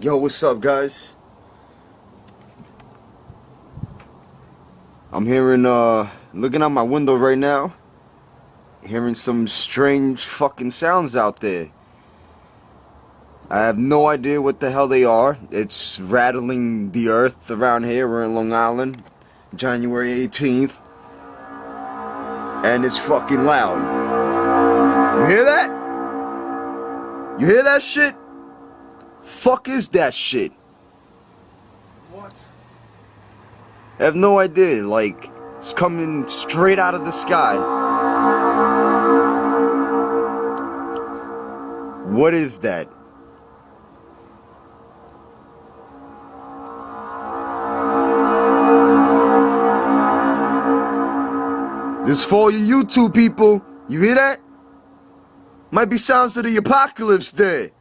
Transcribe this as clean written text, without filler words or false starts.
Yo, what's up, guys? I'm hearing, looking out my window right now, hearing some strange fucking sounds out there. I have no idea what the hell they are. It's rattling the earth around here. We're in Long Island, January 18th. And it's fucking loud. You hear that? You hear that shit? Fuck is that shit? What? I have no idea. Like, it's coming straight out of the sky. What is that? This is for all you YouTube people. You hear that? Might be sounds of the apocalypse there.